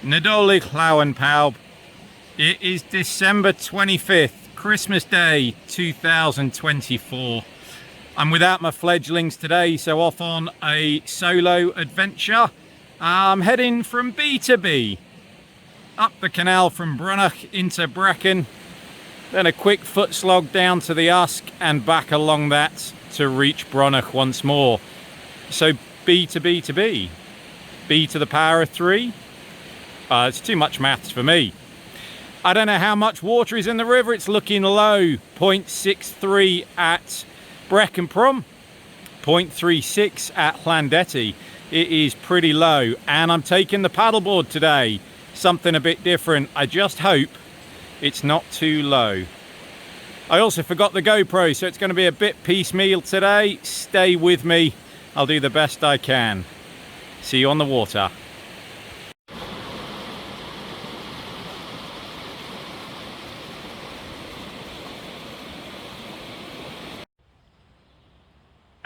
Nadolig Llawen Pawb. It is December 25th, Christmas Day 2024. I'm without my fledglings today, so off on a solo adventure. I'm heading from B to B, up the canal from Brynich into Brecon, then a quick foot slog down to the Usk and back along that to reach Brynich once more. So B to B to B. B to the power of 3. It's too much maths for me. I don't know how much water is in the river. It's looking low. 0.63 at Brecon Prom, 0.36 at Llandetti. It is pretty low, and I'm taking the paddleboard today. Something a bit different. I just hope it's not too low. I also forgot the GoPro, so it's going to be a bit piecemeal today. Stay with me. I'll do the best I can. See you on the water.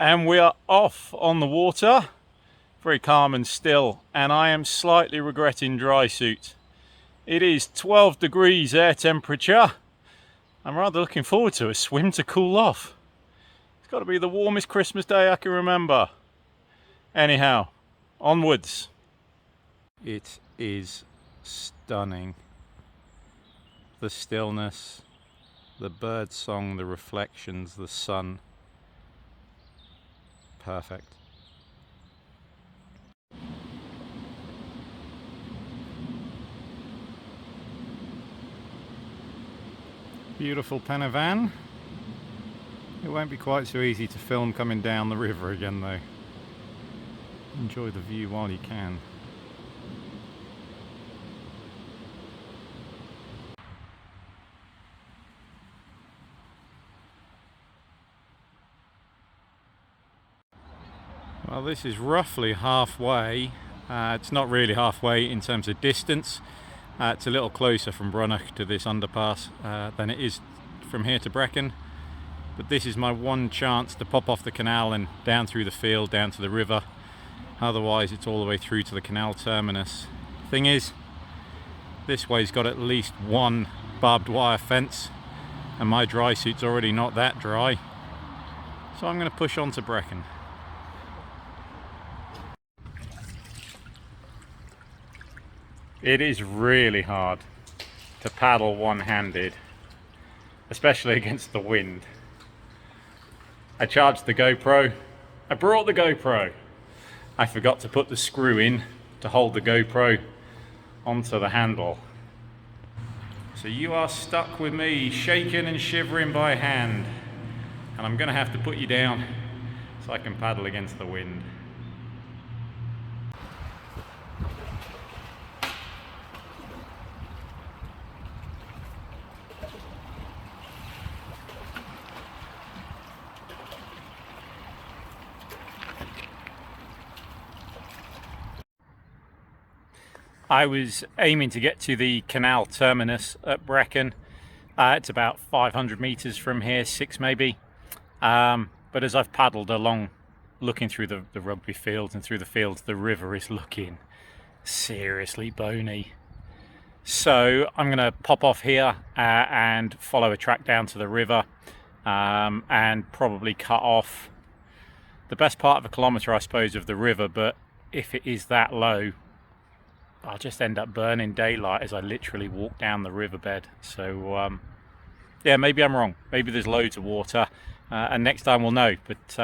And we are off on the water, very calm and still, and I am slightly regretting dry suit. It is 12 degrees air temperature. I'm rather looking forward to a swim to cool off. It's got to be the warmest Christmas day I can remember. Anyhow, onwards. It is stunning. The stillness, the bird song, the reflections, the sun. Perfect. Beautiful Penavan. It won't be quite so easy to film coming down the river again though. Enjoy the view while you can. Well, this is roughly halfway. It's not really halfway in terms of distance. It's a little closer from Brynich to this underpass than it is from here to Brecon. But this is my one chance to pop off the canal and down through the field, down to the river. Otherwise it's all the way through to the canal terminus. Thing is, this way's got at least one barbed wire fence, and my dry suit's already not that dry. So I'm going to push on to Brecon. It is really hard to paddle one-handed, especially against the wind. I charged the GoPro. I brought the GoPro. I forgot to put the screw in to hold the GoPro onto the handle. So you are stuck with me, shaking and shivering by hand. And I'm going to have to put you down so I can paddle against the wind. I was aiming to get to the canal terminus at Brecon. It's about 500 meters from here, 6 maybe. But as I've paddled along, looking through the rugby fields and through the fields, the river is looking seriously bony. So I'm going to pop off here and follow a track down to the river and probably cut off the best part of a kilometre, I suppose, of the river. But if it is that low, I'll just end up burning daylight as I literally walk down the riverbed. So yeah, maybe I'm wrong. Maybe there's loads of water, and next time we'll know. But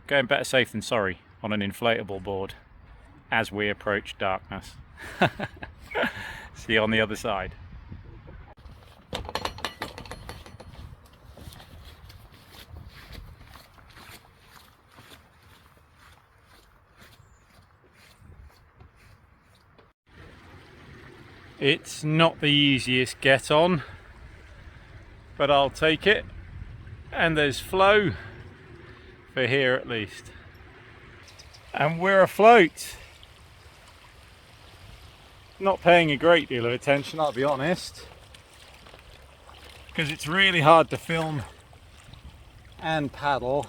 going better safe than sorry on an inflatable board as we approach darkness. See you on the other side. It's not the easiest get on, but I'll take it, and there's flow for here at least. And we're afloat. Not paying a great deal of attention, I'll be honest, because it's really hard to film and paddle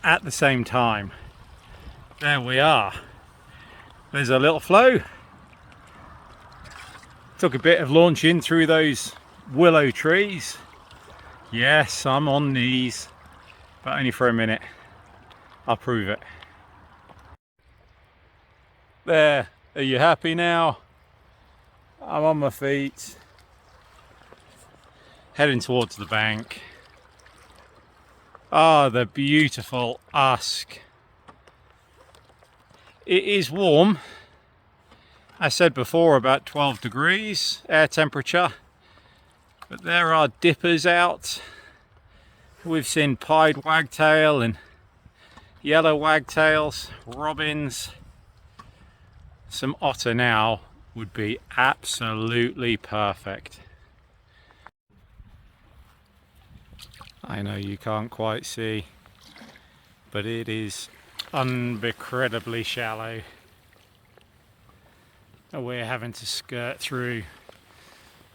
at the same time. There we are. There's a little flow. Took a bit of launching through those willow trees. Yes, I'm on knees, but only for a minute. I'll prove it. There, are you happy now? I'm on my feet, heading towards the bank. Ah, the beautiful Usk. It is warm. I said before, about 12 degrees air temperature, but there are dippers out. We've seen pied wagtail and yellow wagtails, robins. Some otter now would be absolutely perfect. I know you can't quite see, but it is incredibly shallow. We're having to skirt through,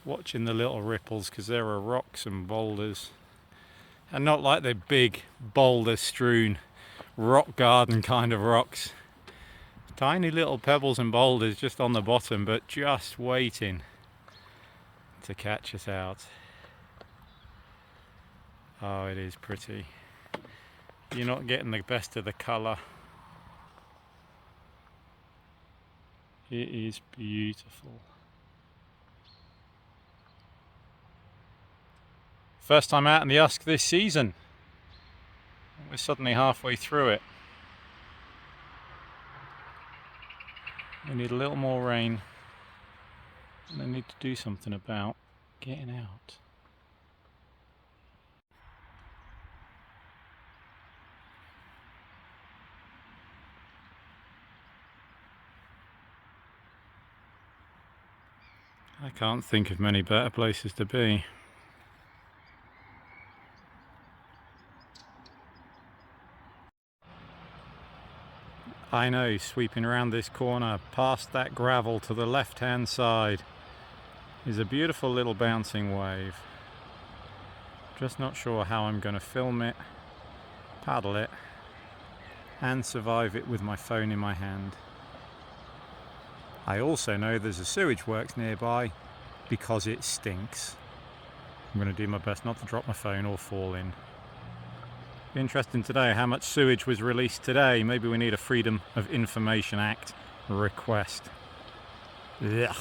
watching the little ripples, because there are rocks and boulders, and not like the big boulder strewn rock garden kind of rocks. Tiny little pebbles and boulders just on the bottom, but just waiting to catch us out. Oh, it is pretty. You're not getting the best of the colour. It is beautiful. First time out in the Usk this season. We're suddenly halfway through it. We need a little more rain, and they need to do something about getting out. I can't think of many better places to be. I know, sweeping around this corner, past that gravel to the left-hand side, is a beautiful little bouncing wave. Just not sure how I'm going to film it, paddle it, and survive it with my phone in my hand. I also know there's a sewage works nearby because it stinks. I'm going to do my best not to drop my phone or fall in. Be interesting today how much sewage was released today. Maybe we need a Freedom of Information Act request. Ugh.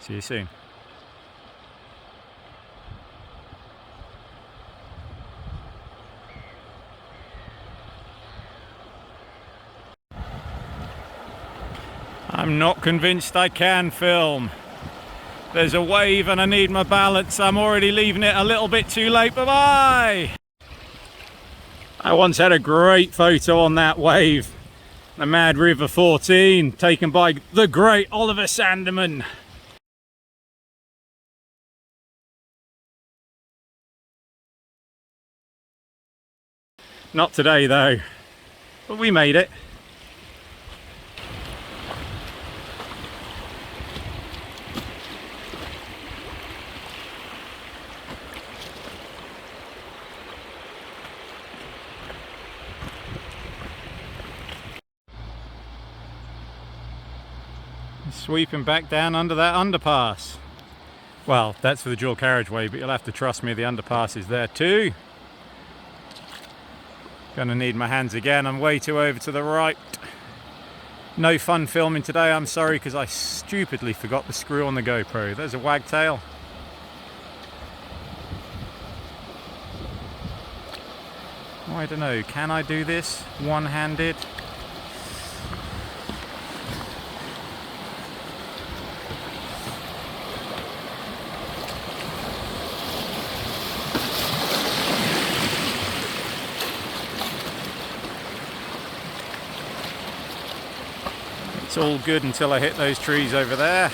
See you soon. I'm not convinced I can film. There's a wave and I need my balance. I'm already leaving it a little bit too late. Bye-bye! I once had a great photo on that wave. The Mad River 14, taken by the great Oliver Sandeman. Not today though, but we made it. Sweeping back down under that underpass. Well, that's for the dual carriageway, but you'll have to trust me, the underpass is there too. Gonna need my hands again, I'm way too over to the right. No fun filming today, I'm sorry, because I stupidly forgot the screw on the GoPro. There's a wagtail. Oh, I don't know, can I do this one-handed? It's all good until I hit those trees over there.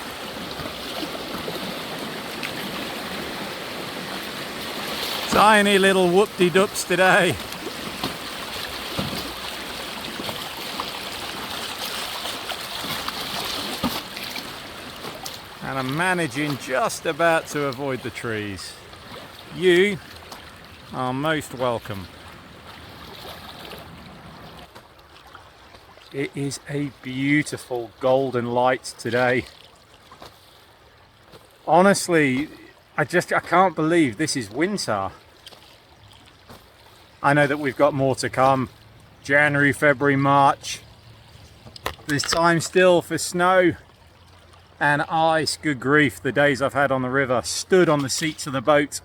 Tiny little whoop-de-doops today. And I'm managing just about to avoid the trees. You are most welcome. It is a beautiful golden light today. Honestly, I can't believe this is winter. I know that we've got more to come. January, February, March. There's time still for snow and ice. Good grief, the days I've had on the river, stood on the seats of the boat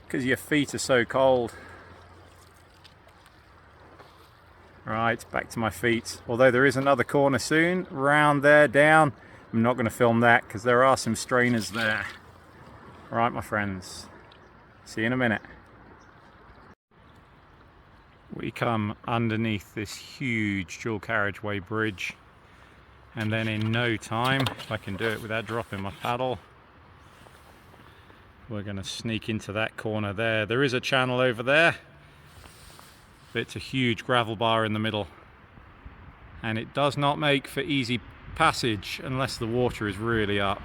because your feet are so cold. Right, back to my feet. Although there is another corner soon, round there, down. I'm not going to film that because there are some strainers there. Right, my friends, see you in a minute. We come underneath this huge dual carriageway bridge, and then in no time, if I can do it without dropping my paddle, we're going to sneak into that corner there. There is a channel over there, but it's a huge gravel bar in the middle, and it does not make for easy passage unless the water is really up.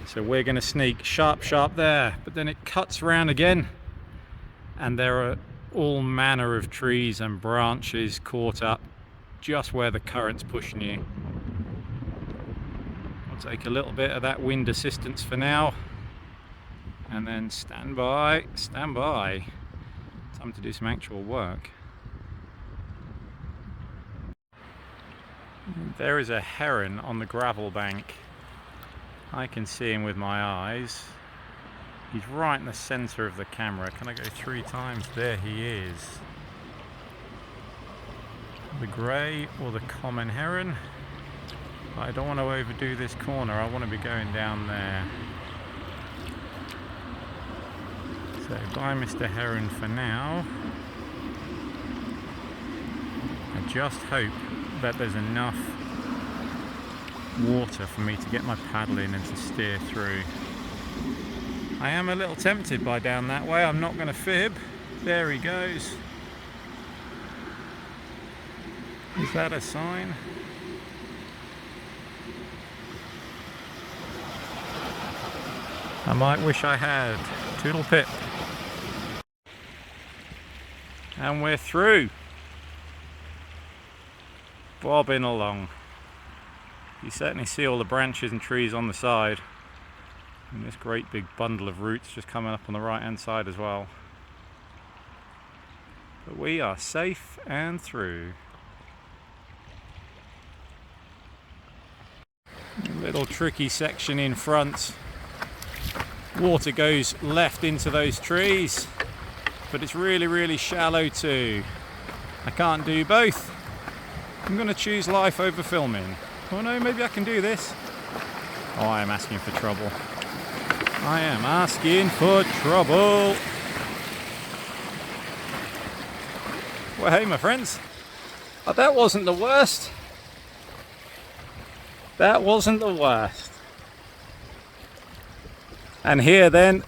So we're going to sneak sharp there, but then it cuts around again, and there are all manner of trees and branches caught up just where the current's pushing you. I'll take a little bit of that wind assistance for now, and then stand by. Time to do some actual work. There is a heron on the gravel bank. I can see him with my eyes. He's right in the center of the camera. Can I go 3 times? There he is. The grey or the common heron. But I don't want to overdo this corner. I want to be going down there. So bye Mr. Heron for now. I just hope that there's enough water for me to get my paddle in and to steer through. I am a little tempted by down that way, I'm not going to fib. There he goes. Is that a sign? I might wish I had. Toodle pip. And we're through. Bobbing along. You certainly see all the branches and trees on the side. And this great big bundle of roots just coming up on the right hand side as well. But we are safe and through. Little tricky section in front. Water goes left into those trees, but it's really shallow too. I can't do both. I'm going to choose life over filming. Oh no, maybe I can do this. Oh, I am asking for trouble. I am asking for trouble. Well, hey, my friends. Oh, that wasn't the worst. That wasn't the worst. And here then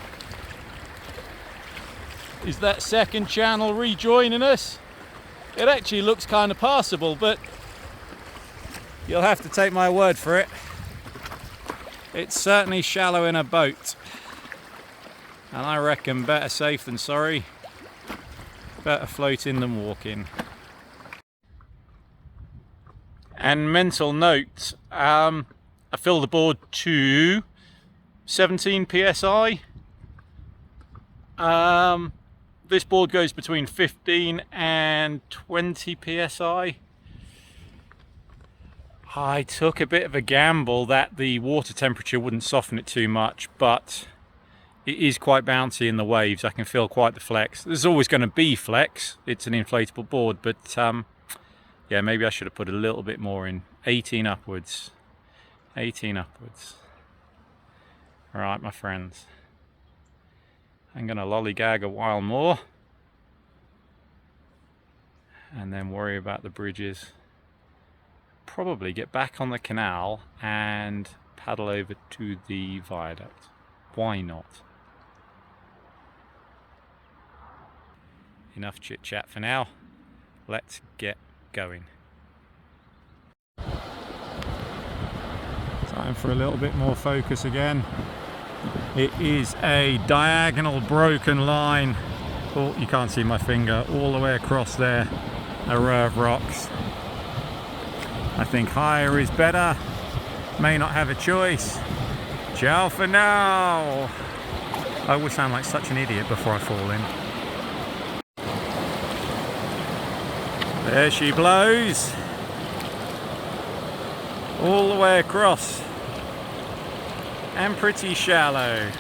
is that second channel rejoining us. It actually looks kind of passable, but you'll have to take my word for it. It's certainly shallow in a boat. And I reckon better safe than sorry. Better floating than walking. And mental note, I filled the board to 17 psi. This board goes between 15 and 20 psi. I took a bit of a gamble that the water temperature wouldn't soften it too much, but it is quite bouncy in the waves. I can feel quite the flex. There's always going to be flex. It's an inflatable board, but yeah, maybe I should have put a little bit more in. 18 upwards. 18 upwards. All right, my friends. I'm going to lollygag a while more and then worry about the bridges. Probably get back on the canal and paddle over to the viaduct. Why not? Enough chit chat for now. Let's get going. Time for a little bit more focus again. It is a diagonal broken line. Oh, you can't see my finger. All the way across there, a row of rocks. I think higher is better. May not have a choice. Ciao for now. I always sound like such an idiot before I fall in. There she blows. All the way across. And pretty shallow.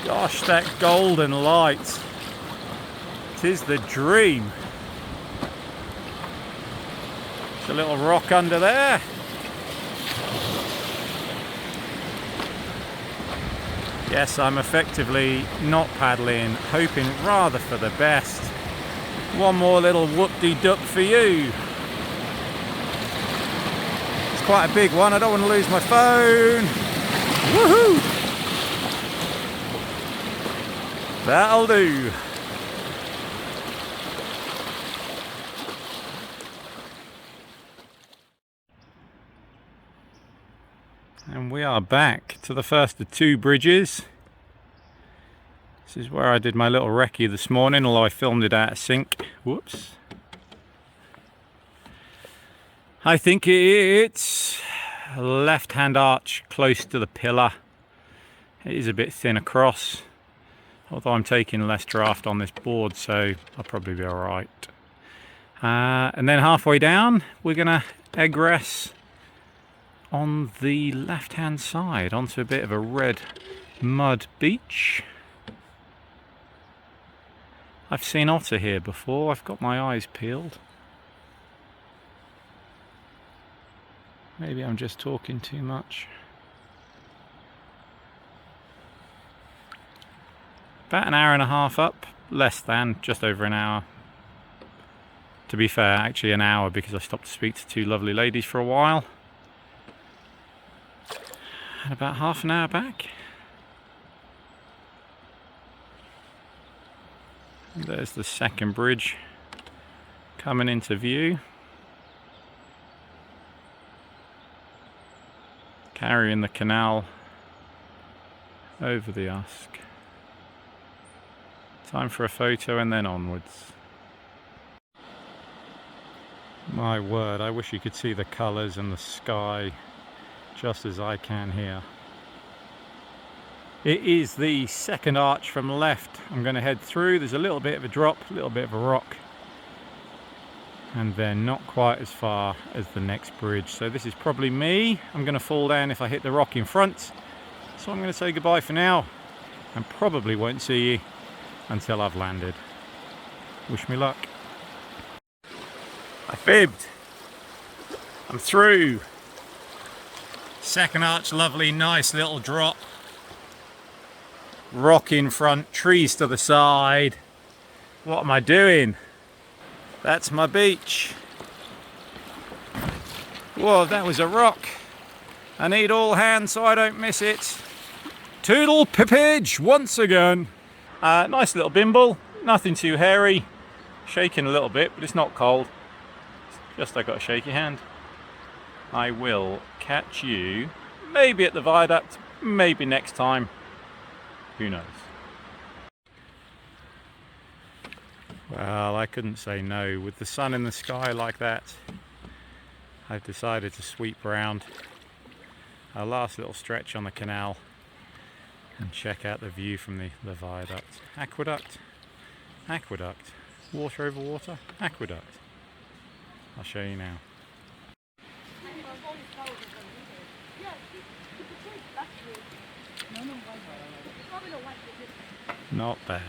Gosh, that golden light. 'Tis the dream. There's a little rock under there. Yes, I'm effectively not paddling, hoping rather for the best. One more little whoop-de-doop for you. It's quite a big one, I don't want to lose my phone. Woohoo! That'll do. And we are back to the first of two bridges. This is where I did my little recce this morning, although I filmed it out of sync. Whoops. I think it's left-hand arch close to the pillar. It is a bit thin across, although I'm taking less draft on this board, so I'll probably be alright. And then halfway down, we're going to egress on the left-hand side onto a bit of a red mud beach. I've seen otter here before, I've got my eyes peeled. Maybe I'm just talking too much. About an hour and a half up, less than, just over an hour. To be fair, actually an hour, because I stopped to speak to two lovely ladies for a while. And about half an hour back. And there's the second bridge coming into view. Carrying the canal over the Usk. Time for a photo and then onwards. My word, I wish you could see the colours and the sky just as I can here. It is the second arch from left. I'm going to head through. There's a little bit of a drop, a little bit of a rock, and then not quite as far as the next bridge. So this is probably me. I'm going to fall down if I hit the rock in front. So I'm going to say goodbye for now and probably won't see you until I've landed. Wish me luck. I fibbed. I'm through. Second arch, lovely, nice little drop. Rock in front, trees to the side. What am I doing? That's my beach. Whoa, that was a rock. I need all hands so I don't miss it. Toodle pippage once again. Nice little bimble, nothing too hairy. Shaking a little bit, but it's not cold. Just I got a shaky hand. I will catch you maybe at the viaduct, maybe next time. Who knows? Well, I couldn't say no. With the sun in the sky like that, I've decided to sweep round our last little stretch on the canal and check out the view from the viaduct. Aqueduct, aqueduct, water over water, aqueduct. I'll show you now. Not bad.